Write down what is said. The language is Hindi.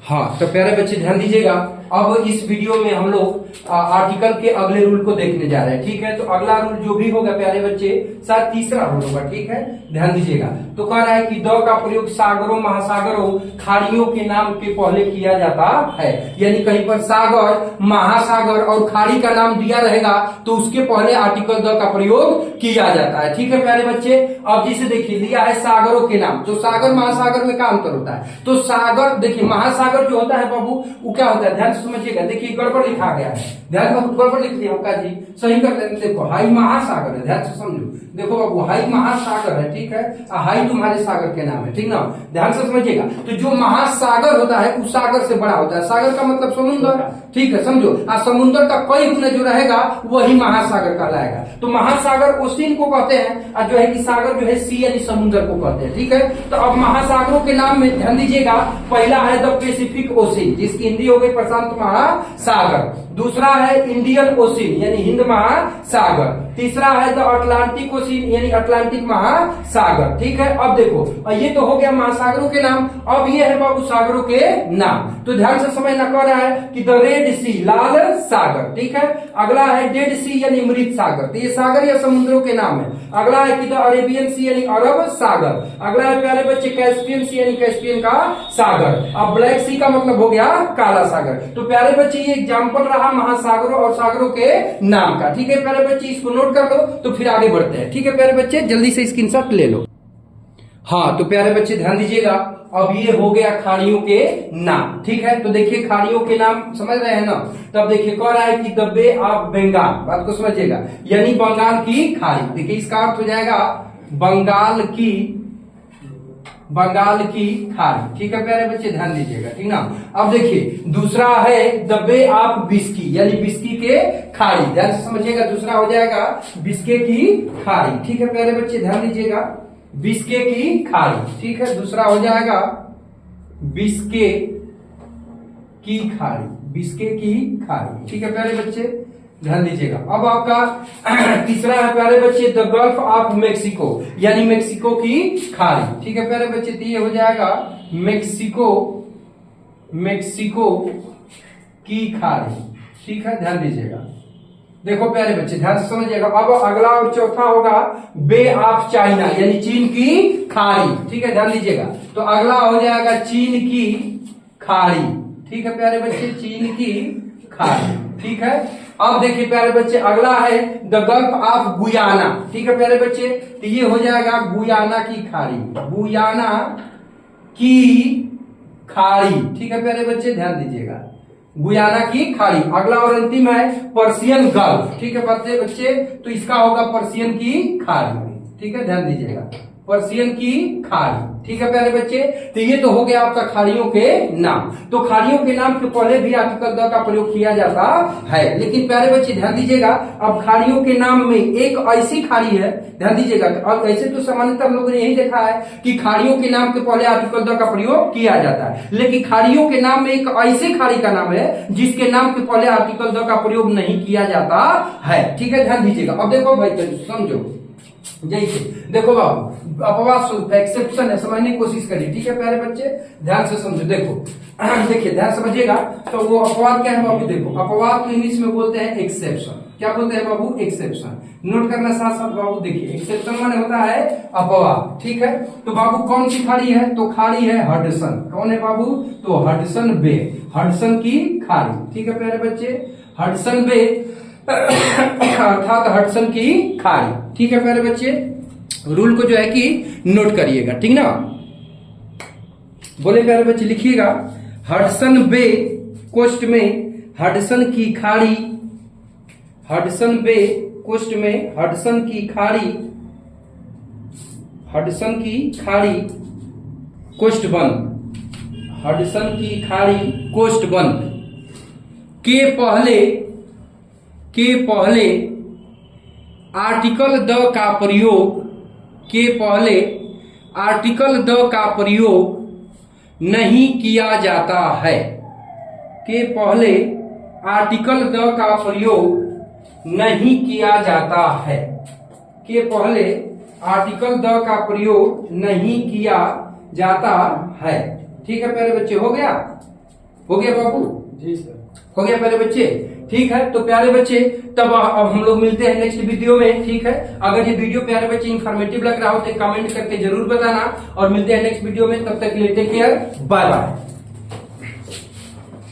हाँ तो प्यारे बच्चे ध्यान दीजिएगा, अब इस वीडियो में हम लोग आर्टिकल के अगले रूल को देखने जा रहे हैं। ठीक है, तो अगला रूल जो भी होगा प्यारे बच्चे शायद तीसरा रूल होगा। ठीक है, ध्यान दीजिएगा। तो कह रहा है कि द का प्रयोग सागरों, महासागरों, खाड़ियों के नाम के पहले किया जाता है। यानी कहीं पर सागर, महासागर और खाड़ी का नाम दिया रहेगा तो उसके पहले आर्टिकल द का प्रयोग किया जाता है। ठीक है प्यारे बच्चे, अब जिसे देखिए लिया है सागरों के नाम, तो सागर महासागर में क्या अंतर होता है? तो सागर देखिए, महासागर जो होता है बाबू वो क्या होता है, ध्यान से समझिएगा। देखिए गड़बड़ लिखा गया है, ध्यान से गड़बड़ लिख दिया हमका जी, सही कर लेते। देखो हाई महासागर है, ध्यान से समझो। देखो बाबू हाई महासागर है, ठीक है, हाई तुम्हारे सागर के नाम है, ठीक ना, ध्यान से समझिएगा। तो जो महासागर होता है उस सागर से बड़ा होता है। सागर का मतलब समुद्र, ठीक है, समझो। समुद्र का कई गुना जो रहेगा वही महासागर कहलाएगा। तो महासागर ओशियन को कहते हैं और जो है कि सागर जो है सी यानी समुद्र को कहते हैं। ठीक है, तो अब महासागरों के नाम में ध्यान दीजिएगा। पहला है द पैसिफिक ओशियन, जिसकी हिंदी हो गई प्रशांत महासागर। दूसरा है इंडियन ओशियन यानी हिंद महासागर। तीसरा है द अटलांटिक ओशियन यानी अटलांटिक महासागर। ठीक है, अब देखो ये तो हो गया महासागरों के नाम। अब ये है बाबू सागरों के नाम। तो ध्यान से समझना, कह रहा है कि द रेड सी लाल सागर। ठीक है, अगला है डेड सी यानी मृत सागर, तो ये सागर या समुद्रों के नाम है। अगला है कि द अरेबियन सी यानी अरब सागर। अगला है प्यारे बच्चे कैस्पियन सी यानी कैस्पियन का सागर। अब ब्लैक सी का मतलब हो गया काला सागर। तो प्यारे बच्चे ये एग्जाम्पल रहा महासागरों और सागरों के नाम का। ठीक है प्यारे बच्चे, इसको नोट कर लो तो फिर आगे बढ़ते हैं। ठीक है प्यारे बच्चे, जल्दी से स्क्रीनशॉट ले लो। हाँ तो प्यारे बच्चे ध्यान दीजिएगा, अब ये हो गया खाड़ियों के नाम। ठीक है, तो देखिए खाड़ियों के नाम समझ रहे हैं ना। तब देखिए कह रहा है कि द बे ऑफ बंगाल, बात को समझिएगा, यानी बंगाल की खाड़ी। देखिए इसका अर्थ हो जाएगा बंगाल की खाड़ी। ठीक है प्यारे बच्चे ध्यान दीजिएगा, ठीक ना। अब देखिए दूसरा है द बे ऑफ बिस्की यानी बिस्की के खाड़ी, ध्यान से समझिएगा। दूसरा हो जाएगा बिस्के की खाड़ी। ठीक है प्यारे बच्चे ध्यान दीजिएगा, बिस्के की खाड़ी। ठीक है, दूसरा हो जाएगा बिस्के की खाड़ी, बिस्के की खाड़ी। ठीक है प्यारे बच्चे ध्यान दीजिएगा। अब आपका तीसरा है प्यारे बच्चे द गल्फ ऑफ मेक्सिको यानी मेक्सिको की खाड़ी। ठीक है प्यारे बच्चे, तो ये हो जाएगा मेक्सिको की खाड़ी। ठीक है, ध्यान दीजिएगा। देखो प्यारे बच्चे ध्यान से समझिएगा। अब अगला और चौथा होगा बे ऑफ चाइना यानी चीन की खाड़ी। ठीक है, ध्यान दीजिएगा। तो अगला हो जाएगा चीन की खाड़ी। ठीक है प्यारे बच्चे, चीन की खाड़ी। ठीक है, अब देखिए प्यारे बच्चे अगला है द गल्फ ऑफ गुयाना। ठीक है प्यारे बच्चे, तो ये हो जाएगा गुयाना की खाड़ी, गुयाना की खाड़ी। ठीक है प्यारे बच्चे ध्यान दीजिएगा, गुयाना की खाड़ी। अगला और अंतिम है पर्शियन गल्फ। ठीक है बच्चे, तो इसका होगा पर्शियन की खाड़ी। ठीक है, ध्यान दीजिएगा, पर्शियन की खाड़ी। ठीक है प्यारे बच्चे, तो ये तो हो गया आपका खाड़ियों के नाम। तो खाड़ियों के नाम के पहले भी आर्टिकल द का प्रयोग किया जाता है। लेकिन प्यारे बच्चे ध्यान दीजिएगा, अब खाड़ियों के नाम में एक ऐसी खाड़ी है, ध्यान दीजिएगा। अब ऐसे तो सामान्यतः हम लोगों ने यही देखा है कि खाड़ियों के नाम के पहले आर्टिकल द का प्रयोग किया जाता है, लेकिन खाड़ियों के नाम में एक ऐसी खाड़ी का नाम है जिसके नाम के पहले आर्टिकल द का प्रयोग नहीं किया जाता है। ठीक है, ध्यान दीजिएगा। अब देखो भाई समझो, जैसे देखो बाबू अपवाद एक्सेप्शन है, समझने की कोशिश करिए। ठीक है प्यारे बच्चे ध्यान से समझो। देखो देखिए ध्यान समझिएगा, तो वो अपवाद क्या है बाबू? देखो अपवाद को इंग्लिश में बोलते हैं एक्सेप्शन। क्या बोलते हैं बाबू? एक्सेप्शन। नोट करना साथ साथ बाबू। देखिए एक्सेप्शन माने होता है अपवाद। ठीक है, तो बाबू कौन सी खाड़ी है? तो खाड़ी है हडसन। कौन है बाबू? तो हडसन बे, हडसन की खाड़ी। ठीक है प्यारे बच्चे, हडसन बे अर्थात हडसन की खाड़ी। ठीक है प्यारे बच्चे, रूल को जो है कि नोट करिएगा, ठीक ना। बोले प्यारे बच्चे लिखिएगा हडसन बे कोस्ट में हडसन की खाड़ी, हडसन बे कोस्ट में हडसन की खाड़ी, हडसन की खाड़ी कोस्ट बंद, हडसन की खाड़ी कोस्ट बंद के पहले आर्टिकल द का प्रयोग, के पहले आर्टिकल द का प्रयोग नहीं किया जाता है, के पहले आर्टिकल द का प्रयोग नहीं किया जाता है, के पहले आर्टिकल द का प्रयोग नहीं किया जाता है। ठीक है प्यारे बच्चे, हो गया। हो गया बाबू? जी सर। हो गया प्यारे बच्चे? ठीक है, तो प्यारे बच्चे तब अब हम लोग मिलते हैं नेक्स्ट वीडियो में। ठीक है, अगर ये वीडियो प्यारे बच्चे इन्फॉर्मेटिव लग रहा हो तो कमेंट करके जरूर बताना, और मिलते हैं नेक्स्ट वीडियो में। तब तक के लिए टेक केयर, बाय बाय।